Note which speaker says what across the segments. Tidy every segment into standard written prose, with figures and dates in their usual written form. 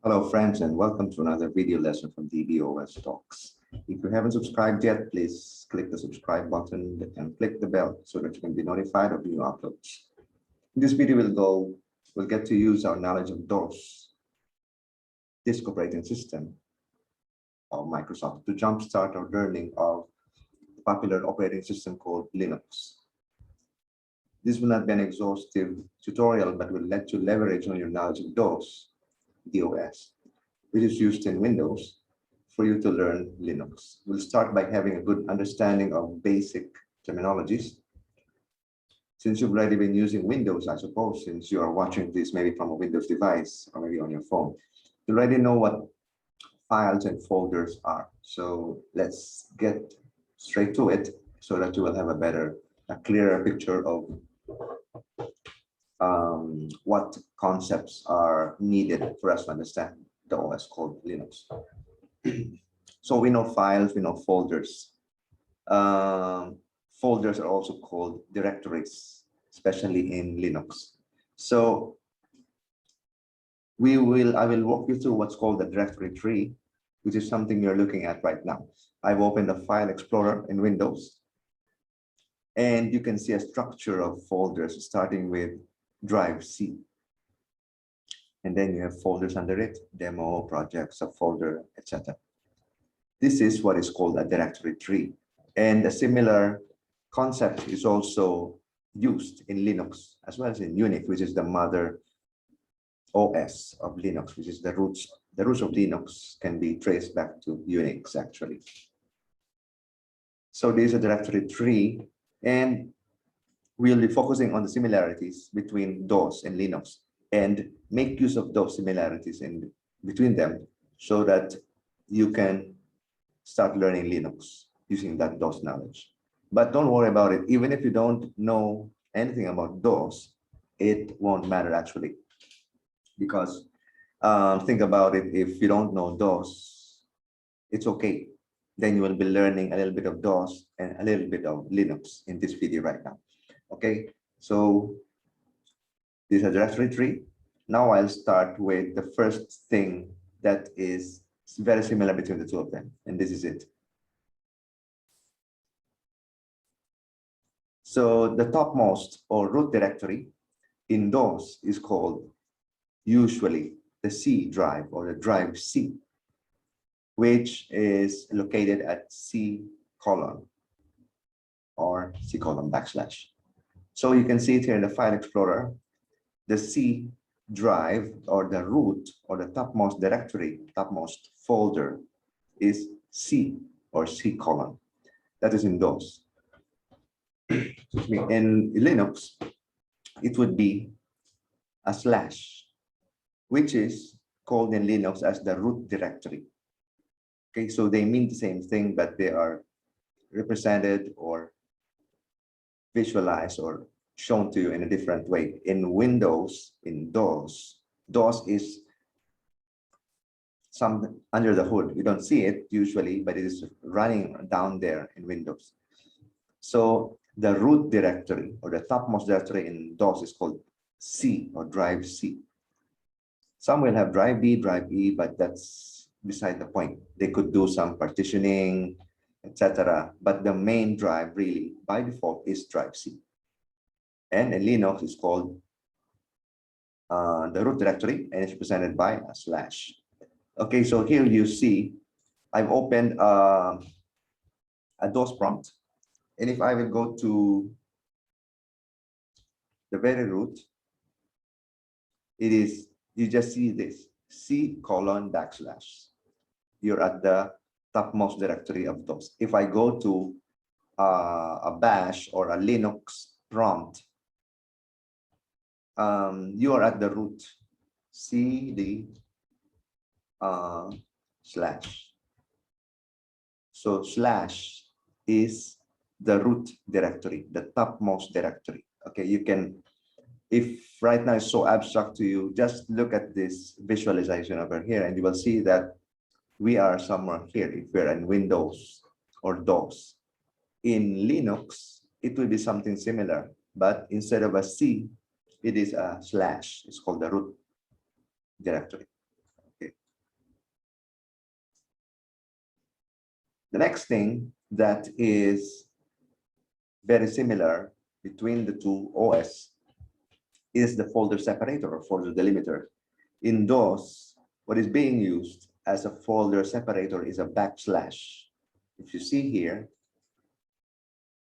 Speaker 1: Hello friends and welcome to another video lesson from DBOS Talks. If you haven't subscribed yet, please click the subscribe button and click the bell so that you can be notified of new uploads. In this video we'll get to use our knowledge of DOS, disk operating system of Microsoft, to jumpstart our learning of the popular operating system called Linux. This will not be an exhaustive tutorial, but will let you leverage on your knowledge of DOS, which is used in Windows, for you to learn Linux. We'll start by having a good understanding of basic terminologies. Since you've already been using Windows, I suppose, since you are watching this maybe from a Windows device or maybe on your phone, you already know what files and folders are. So let's get straight to it so that you will have a clearer picture of what concepts are needed for us to understand the OS called Linux. So we know files, we know folders. Folders are also called directories, especially in Linux. So I will walk you through what's called the directory tree, which is something you're looking at right now. I've opened the File Explorer in Windows, and you can see a structure of folders starting with drive C. And then you have folders under it, demo, projects, subfolder, etc. This is what is called a directory tree. And a similar concept is also used in Linux as well as in Unix, which is the mother OS of Linux, which is the roots. The roots of Linux can be traced back to Unix, actually. So this is a directory tree, and we'll be focusing on the similarities between DOS and Linux and make use of those similarities in between them so that you can start learning Linux using that DOS knowledge. But don't worry about it. Even if you don't know anything about DOS, it won't matter actually. Because think about it, if you don't know DOS, it's okay. Then you will be learning a little bit of DOS and a little bit of Linux in this video right now. Okay, so this is a directory tree. Now I'll start with the first thing that is very similar between the two of them, and this is it. So the topmost or root directory in DOS is called usually the C drive or the drive C, which is located at C colon or C colon /. So you can see it here in the File Explorer. The C drive or the root or the topmost directory, topmost folder is C or C colon. That is in DOS. In Linux, it would be a /, which is called in Linux as the root directory. Okay, so they mean the same thing, but they are represented or visualized or shown to you in a different way. In Windows, in DOS is some under the hood. You don't see it usually, but it is running down there in Windows. So the root directory or the topmost directory in DOS is called C or drive C. Some will have drive B, drive E, but that's beside the point. They could do some partitioning, etc. But the main drive really by default is drive C. And in Linux is called the root directory, and it's presented by a /. Okay, so here you see I've opened a DOS prompt, and if I will go to the very root, it is, you just see this C colon /. You're at the topmost directory of DOS. If I go to a bash or a Linux prompt, you are at the root CD /. So / is the root directory, the topmost directory. Okay, you can, if right now it's so abstract to you, just look at this visualization over here and you will see that we are somewhere here. If we're in Windows or DOS. In Linux, it will be something similar, but instead of a C, it is a /. It's called the root directory. Okay. The next thing that is very similar between the two OS is the folder separator or folder delimiter. In DOS, what is being used as a folder separator is a backslash. If you see here,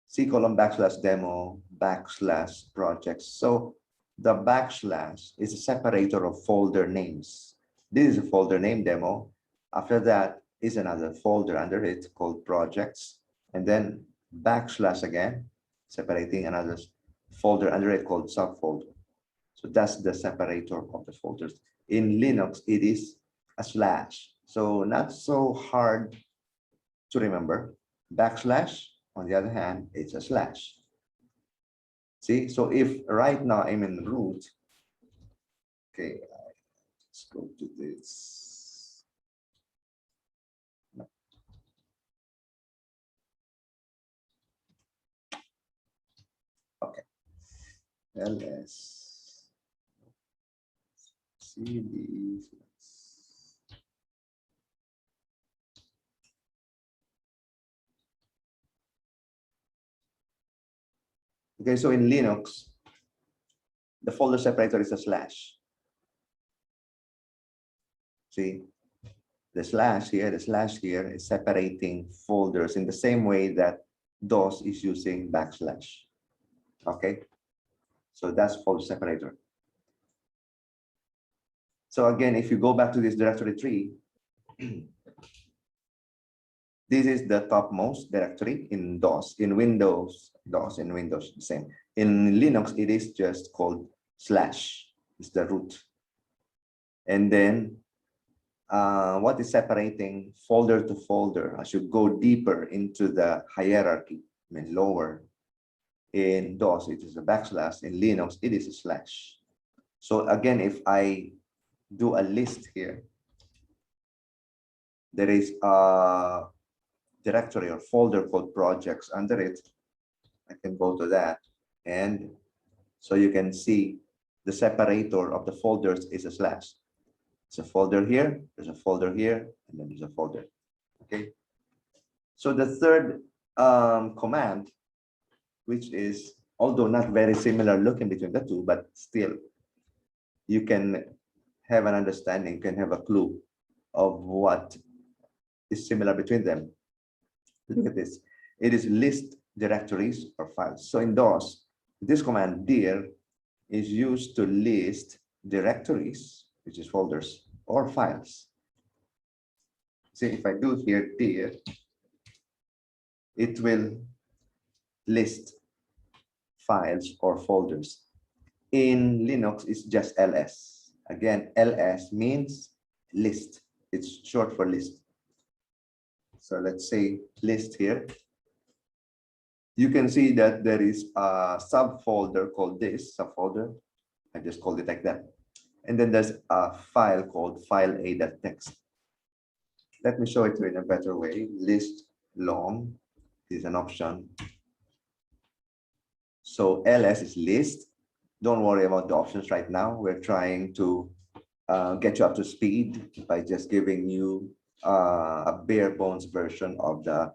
Speaker 1: C:\demo /projects. So the backslash is a separator of folder names. This is a folder name demo. After that is another folder under it called projects. And then backslash again, separating another folder under it called subfolder. So that's the separator of the folders. In Linux, it is a slash. So not so hard to remember. Backslash, on the other hand, it's a slash. See, so if right now I'm in root, okay, let's go to this. No. Okay, ls cd. Okay, so in Linux, the folder separator is a slash. See, the slash here is separating folders in the same way that DOS is using backslash. Okay, so that's folder separator. So again, if you go back to this directory tree, this is the topmost directory in DOS. In Windows, DOS in Windows, the same. In Linux, it is just called slash. It's the root. And then what is separating folder to folder? I should go deeper into the hierarchy, I mean lower. In DOS, it is a backslash. In Linux, it is a slash. So again, if I do a list here, there is a directory or folder called projects under it. I can go to that. And so you can see the separator of the folders is a slash. There's a folder here, there's a folder here, and then there's a folder. Okay. So the third command, which is, although not very similar looking between the two, but still you can have an understanding, can have a clue of what is similar between them. Look at this. It is list directories or files. So in DOS, this command dir is used to list directories, which is folders, or files. See, if I do here dir, it will list files or folders. In Linux, it's just ls. Again, ls means list. It's short for list. So let's say list here. You can see that there is a subfolder called this subfolder. I just called it like that. And then there's a file called file.a.txt. Let me show it to you in a better way. List long is an option. So ls is list. Don't worry about the options right now. We're trying to get you up to speed by just giving you a bare bones version of the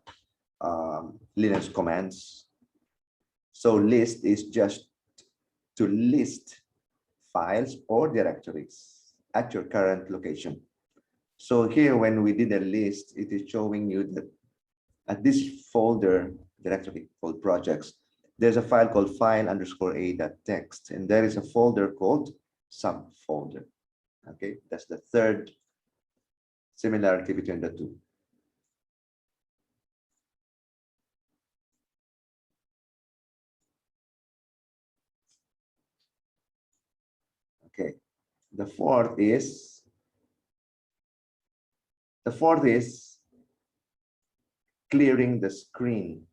Speaker 1: Linux commands. So list is just to list files or directories at your current location. So here, when we did a list, it is showing you that at this folder directory called projects, there's a file called file_a.txt, and there is a folder called subfolder. Okay, that's the third similarity between the two. Okay, the fourth is clearing the screen.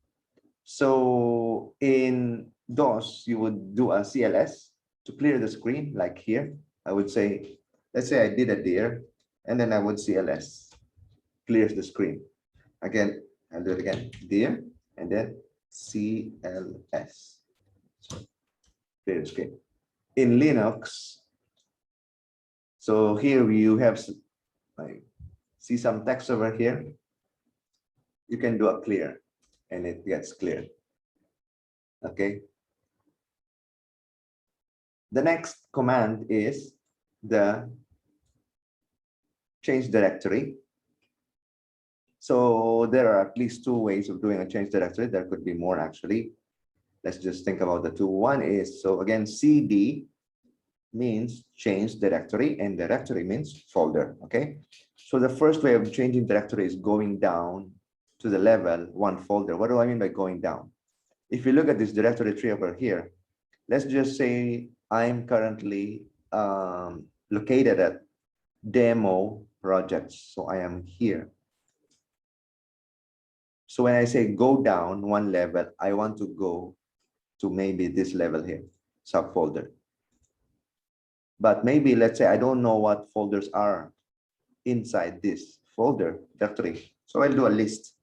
Speaker 1: So in DOS, you would do a CLS to clear the screen, like here. I would say, let's say I did a dir, and then I would CLS, clears the screen. Again, I'll do it again, dir, and then CLS. So clear the screen. In Linux, so here you have, like, see some text over here. you can do a clear and it gets cleared. Okay. The next command is the change directory. So there are at least two ways of doing a change directory. There could be more actually. Let's just think about the two. One is, so again, CD means change directory and directory means folder, okay? So the first way of changing directory is going down to the level one folder. What do I mean by going down? If you look at this directory tree over here, let's just say I'm currently located at demo projects. So I am here. So when I say go down one level, I want to go to maybe this level here, subfolder. But maybe let's say I don't know what folders are inside this folder directory. So I'll do a list.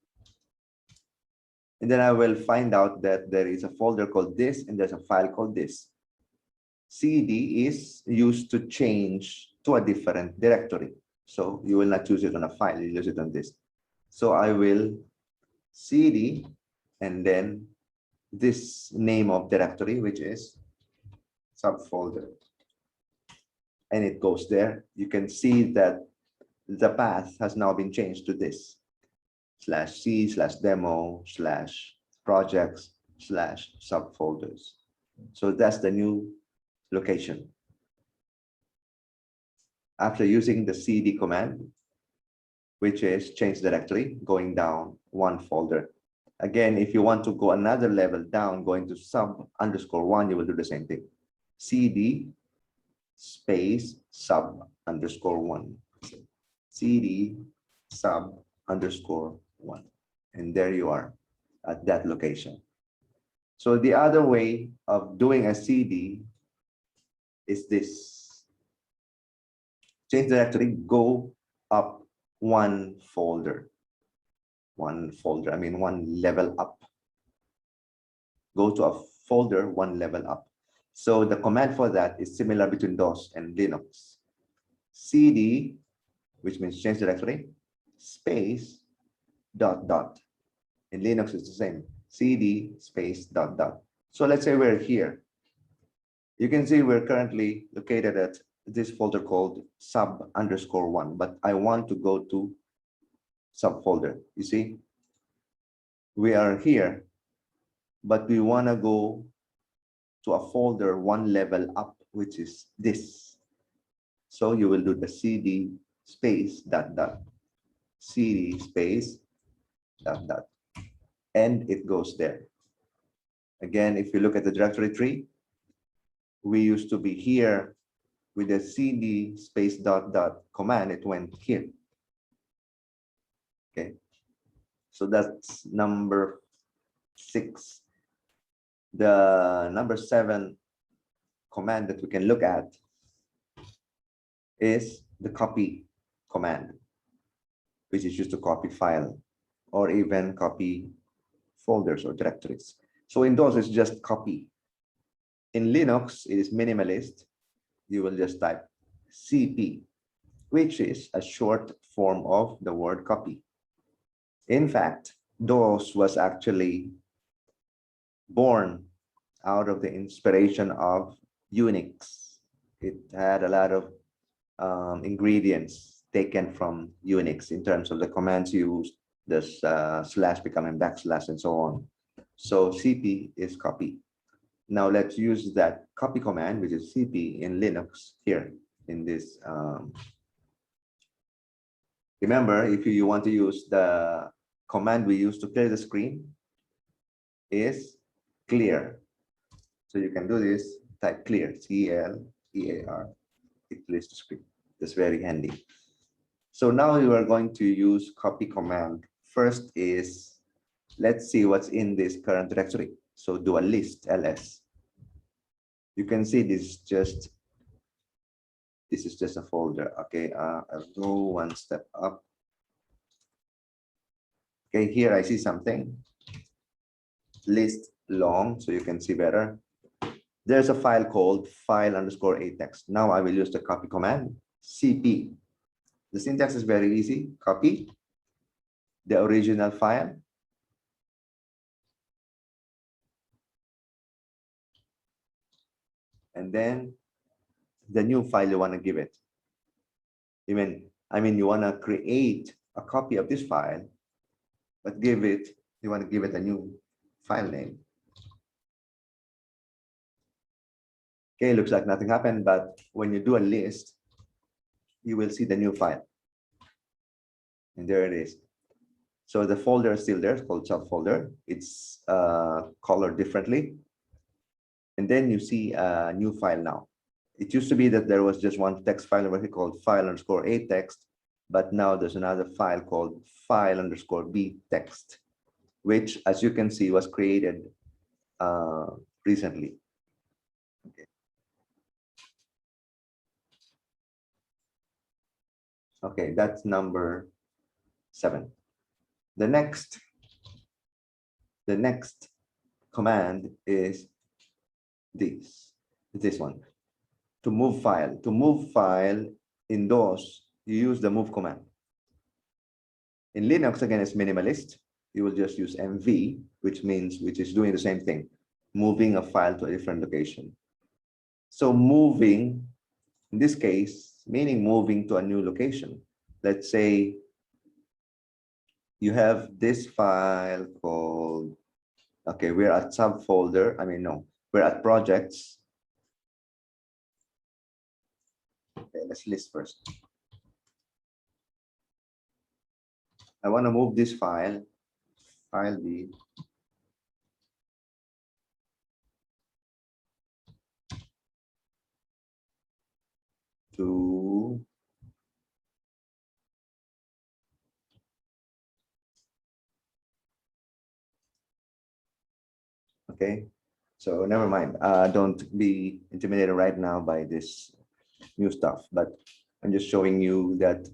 Speaker 1: And then I will find out that there is a folder called this and there's a file called this. CD is used to change to a different directory. So you will not use it on a file, you use it on this. So I will CD and then this name of directory, which is subfolder. And it goes there. You can see that the path has now been changed to this /c/demo/projects/subfolders. So that's the new location. After using the cd command, which is change directory, going down one folder. Again, if you want to go another level down, going to sub_1, you will do the same thing. cd space sub_1. cd sub_1. And there you are at that location. So the other way of doing a cd is this. Change directory, go up one folder. One level up. Go to a folder one level up. So the command for that is similar between DOS and Linux. cd, which means change directory, space, ... In Linux, it's the same. cd space ... So let's say we're here. You can see we're currently located at this folder called sub_1, but I want to go to subfolder. You see, we are here, but we want to go to a folder one level up, which is this. So you will do the cd space ... cd space ... and it goes there. Again, if you look at the directory tree, we used to be here with the cd space ... command, it went here. Okay, so that's number 6. The number 7 command that we can look at is the copy command, which is used to copy file or even copy folders or directories. So in DOS, it's just copy. In Linux, it is minimalist. You will just type cp, which is a short form of the word copy. In fact, DOS was actually born out of the inspiration of Unix. It had a lot of ingredients taken from Unix in terms of the commands used, this slash becoming backslash and so on. So cp is copy. Now let's use that copy command, which is cp in Linux here in this. Remember, if you want to use the command we use to clear the screen is clear. So you can do this, type clear, C-L-E-A-R. It clears the screen. That's very handy. So now you are going to use copy command. First is, let's see what's in this current directory. So do a list, ls. You can see this is just a folder. Okay, I'll go one step up. Okay, here I see something. List long, so you can see better. There's a file called file_atext. Now I will use the copy command, cp. The syntax is very easy. Copy, the original file. And then the new file you want to give it. You want to create a copy of this file, but you want to give it a new file name. Okay, looks like nothing happened, but when you do a list, you will see the new file. And there it is. So the folder is still there, it's called subfolder. It's colored differently. And then you see a new file now. It used to be that there was just one text file over here called file_a text, but now there's another file called file_b text, which, as you can see, was created recently. Okay. Okay, that's number 7. The next command is this one. To move file. To move file in DOS, you use the move command. In Linux, again, it's minimalist. You will just use mv, which is doing the same thing, moving a file to a different location. So moving, in this case, meaning moving to a new location. Let's say you have this file called, okay, we're at subfolder. We're at projects. Okay, let's list first. I want to move this file B, to okay. So never mind. Don't be intimidated right now by this new stuff, but I'm just showing you that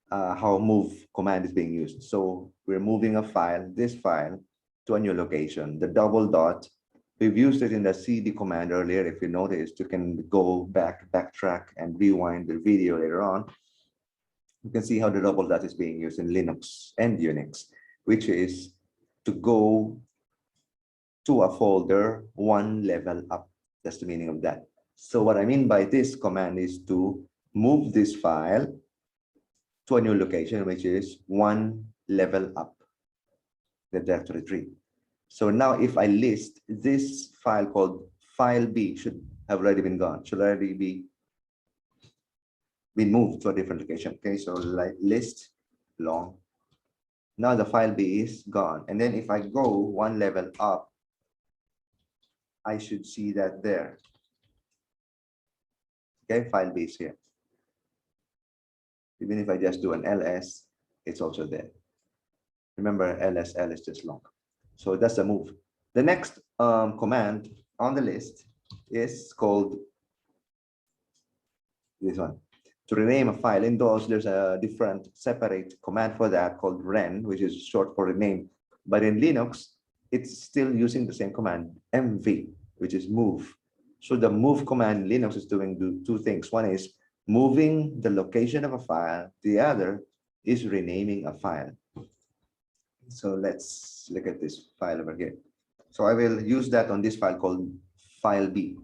Speaker 1: how move command is being used. So we're moving a file, this file, to a new location. The double dot, we've used it in the CD command earlier. If you noticed, you can go backtrack and rewind the video later on. You can see how the double dot is being used in Linux and Unix, which is to go to a folder one level up. That's the meaning of that. So what I mean by this command is to move this file to a new location, which is one level up the directory tree. So now if I list this file called file B, should have already been gone, should already be been moved to a different location. Okay, so like list long. Now the file B is gone. And then if I go one level up, I should see that there. Okay, file B is here. Even if I just do an ls, it's also there. Remember, L is just long. So that's the move. The next command on the list is called this one. To rename a file in DOS, there's a different separate command for that called ren, which is short for rename. But in Linux, it's still using the same command, mv, which is move. So the move command in Linux is doing two things. One is moving the location of a file. The other is renaming a file. So let's look at this file over here. So I will use that on this file called file B.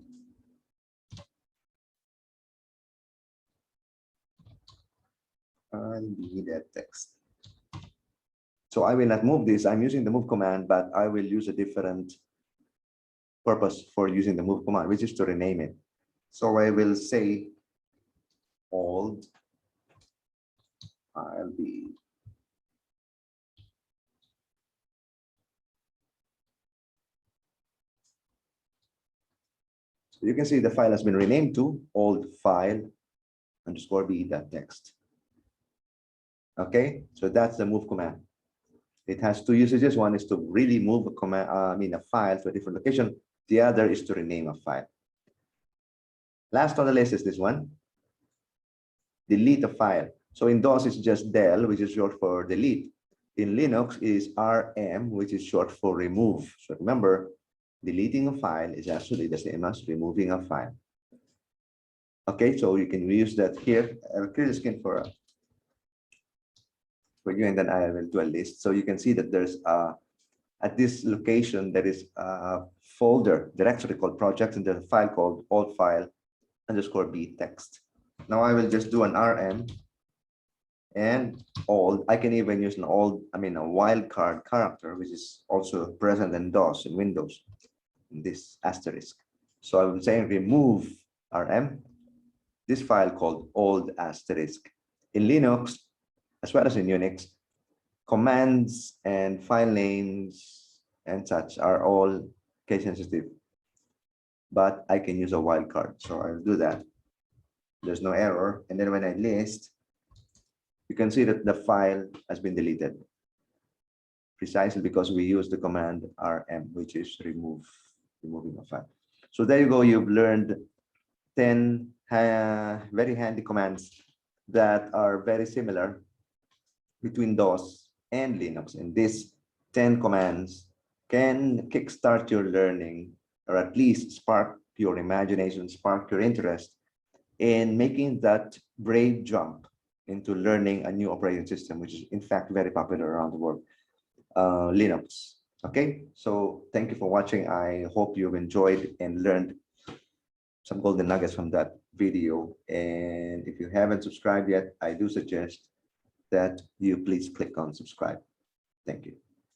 Speaker 1: File B, that text. So I will not move this. I'm using the move command, but I will use a different purpose for using the move command, which is to rename it. So I will say old file B. So you can see the file has been renamed to old file underscore B that text. Okay, so that's the move command. It has two usages. One is to really move a command, a file to a different location. The other is to rename a file. Last on the list is this one. Delete a file. So in DOS, it's just del, which is short for delete. In Linux is rm, which is short for remove. So remember, deleting a file is actually the same as removing a file. Okay, so you can use that here. I'll clear the screen for for you, and then I will do a list. So you can see that there's at this location, there is a folder directory called projects, and there's a file called old file _b text. Now I will just do an rm and old. I can even use an old, a wildcard character, which is also present in DOS in Windows, in this asterisk. So I will say remove rm, this file called old asterisk. In Linux, as well as in Unix, commands and file names and such are all case sensitive, but I can use a wildcard. So I'll do that. There's no error. And then when I list, you can see that the file has been deleted, precisely because we use the command rm, which is removing a file. So there you go. You've learned 10 very handy commands that are very similar between DOS and Linux. And these 10 commands can kickstart your learning, or at least spark your imagination, spark your interest in making that brave jump into learning a new operating system, which is in fact very popular around the world, Linux. Okay, so thank you for watching. I hope you've enjoyed and learned some golden nuggets from that video. And if you haven't subscribed yet, I do suggest that you please click on subscribe. Thank you.